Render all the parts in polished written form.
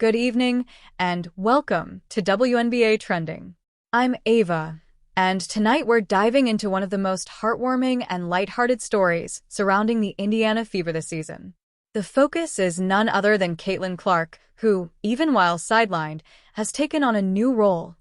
good evening, and welcome to WNBA Trending. I'm Ava, and tonight we're diving into one of the most heartwarming and lighthearted stories surrounding the Indiana Fever this season. The focus is none other than Caitlin Clark, who, even while sidelined, has taken on a new role: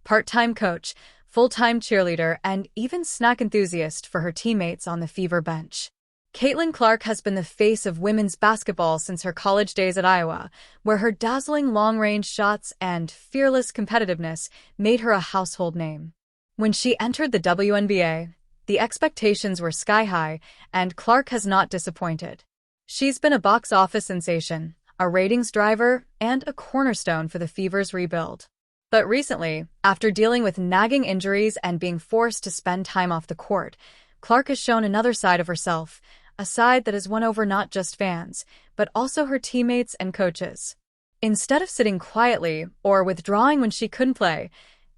part-time coach, full-time cheerleader, and even snack enthusiast for her teammates on the Fever bench. Caitlin Clark has been the face of women's basketball since her college days at Iowa, where her dazzling long-range shots and fearless competitiveness made her a household name. When she entered the WNBA, the expectations were sky-high, and Clark has not disappointed. She's been a box office sensation, a ratings driver, and a cornerstone for the Fever's rebuild. But recently, after dealing with nagging injuries and being forced to spend time off the court, Clark has shown another side of herself, a side that has won over not just fans, but also her teammates and coaches. Instead of sitting quietly or withdrawing when she couldn't play,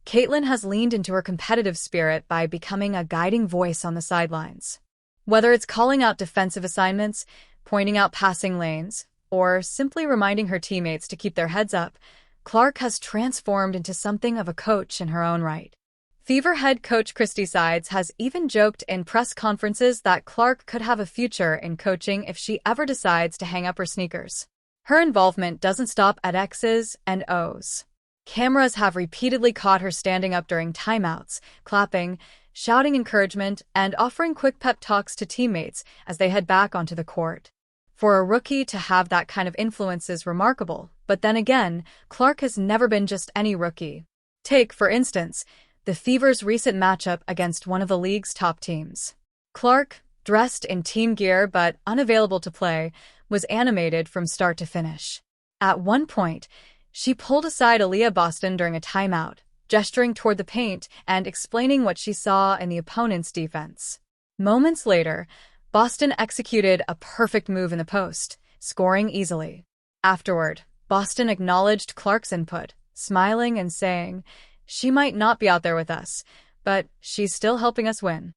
Caitlin has leaned into her competitive spirit by becoming a guiding voice on the sidelines. Whether it's calling out defensive assignments, pointing out passing lanes, or simply reminding her teammates to keep their heads up, Clark has transformed into something of a coach in her own right. Fever head coach Christy Sides has even joked in press conferences that Clark could have a future in coaching if she ever decides to hang up her sneakers. Her involvement doesn't stop at X's and O's. Cameras have repeatedly caught her standing up during timeouts, clapping, shouting encouragement, and offering quick pep talks to teammates as they head back onto the court. For a rookie to have that kind of influence is remarkable, but then again, Clark has never been just any rookie. Take, for instance, the Fever's recent matchup against one of the league's top teams. Clark, dressed in team gear but unavailable to play, was animated from start to finish. At one point, she pulled aside Aliyah Boston during a timeout, gesturing toward the paint and explaining what she saw in the opponent's defense. Moments later, Boston executed a perfect move in the post, scoring easily. Afterward, Boston acknowledged Clark's input, smiling and saying, "She might not be out there with us, but she's still helping us win."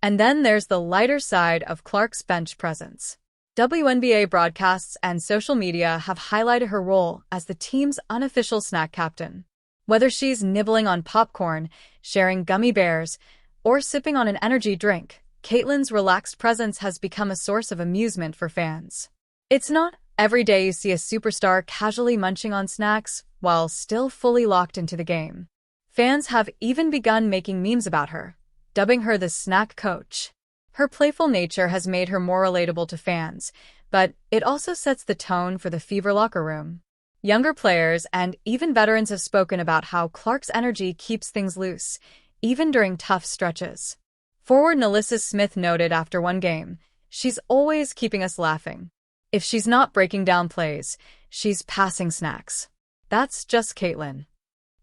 And then there's the lighter side of Clark's bench presence. WNBA broadcasts and social media have highlighted her role as the team's unofficial snack captain. Whether she's nibbling on popcorn, sharing gummy bears, or sipping on an energy drink, Caitlin's relaxed presence has become a source of amusement for fans. It's not every day you see a superstar casually munching on snacks while still fully locked into the game. Fans have even begun making memes about her, dubbing her the snack coach. Her playful nature has made her more relatable to fans, but it also sets the tone for the Fever locker room. Younger players and even veterans have spoken about how Clark's energy keeps things loose, even during tough stretches. Forward Nalissa Smith noted after one game, "She's always keeping us laughing. If she's not breaking down plays, she's passing snacks." That's just Caitlin.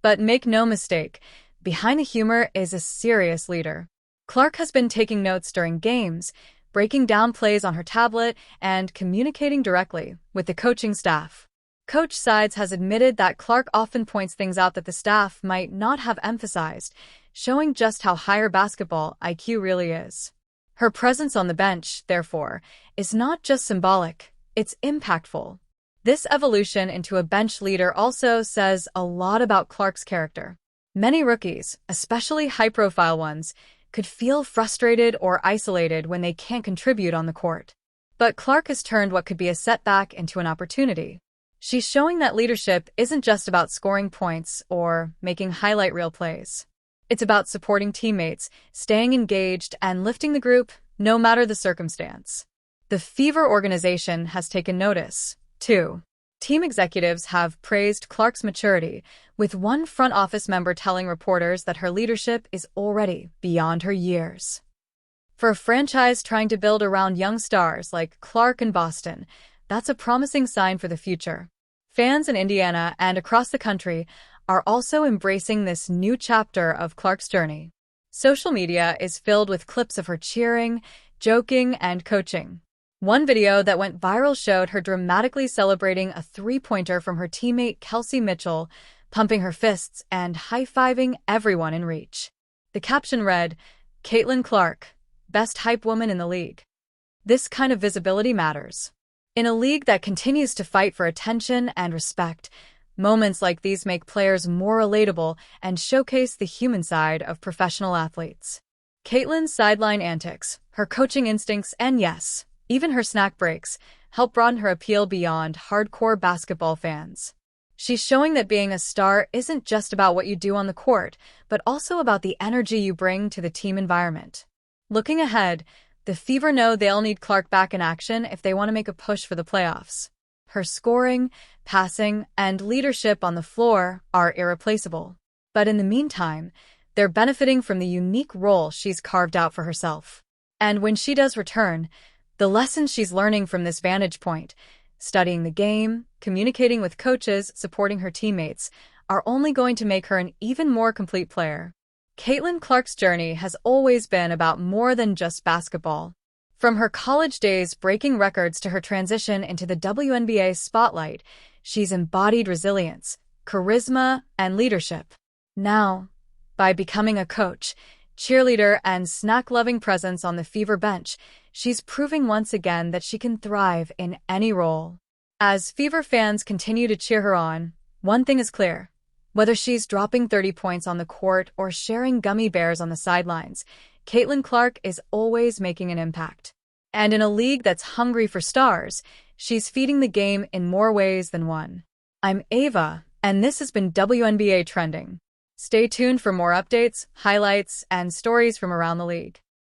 But make no mistake, behind the humor is a serious leader. Clark has been taking notes during games, breaking down plays on her tablet, and communicating directly with the coaching staff. Coach Sides has admitted that Clark often points things out that the staff might not have emphasized, showing just how high her basketball IQ really is. Her presence on the bench, therefore, is not just symbolic, it's impactful. This evolution into a bench leader also says a lot about Clark's character. Many rookies, especially high-profile ones, could feel frustrated or isolated when they can't contribute on the court. But Clark has turned what could be a setback into an opportunity. She's showing that leadership isn't just about scoring points or making highlight reel plays. It's about supporting teammates, staying engaged, and lifting the group, no matter the circumstance. The Fever organization has taken notice, too. Team executives have praised Clark's maturity, with one front office member telling reporters that her leadership is already beyond her years. For a franchise trying to build around young stars like Clark and Boston, that's a promising sign for the future. Fans in Indiana and across the country are also embracing this new chapter of Clark's journey. Social media is filled with clips of her cheering, joking, and coaching. One video that went viral showed her dramatically celebrating a three-pointer from her teammate Kelsey Mitchell, pumping her fists and high-fiving everyone in reach. The caption read, "Caitlin Clark, best hype woman in the league." This kind of visibility matters. In a league that continues to fight for attention and respect, Moments like these make players more relatable and showcase the human side of professional athletes. Caitlyn's sideline antics, her coaching instincts, and yes, even her snack breaks, help broaden her appeal beyond hardcore basketball fans. She's showing that being a star isn't just about what you do on the court, but also about the energy you bring to the team environment. Looking ahead, the Fever know they'll need Clark back in action if they want to make a push for the playoffs. Her scoring, passing, and leadership on the floor are irreplaceable. But in the meantime, they're benefiting from the unique role she's carved out for herself. And when she does return, the lessons she's learning from this vantage point, studying the game, communicating with coaches, supporting her teammates, are only going to make her an even more complete player. Caitlin Clark's journey has always been about more than just basketball. From her college days breaking records to her transition into the WNBA spotlight, she's embodied resilience, charisma, and leadership. Now, by becoming a coach, cheerleader, and snack-loving presence on the Fever bench, she's proving once again that she can thrive in any role. As Fever fans continue to cheer her on, one thing is clear. Whether she's dropping 30 points on the court or sharing gummy bears on the sidelines, Caitlin Clark is always making an impact. And in a league that's hungry for stars, she's feeding the game in more ways than one. I'm Ava, and this has been WNBA Trending. Stay tuned for more updates, highlights, and stories from around the league.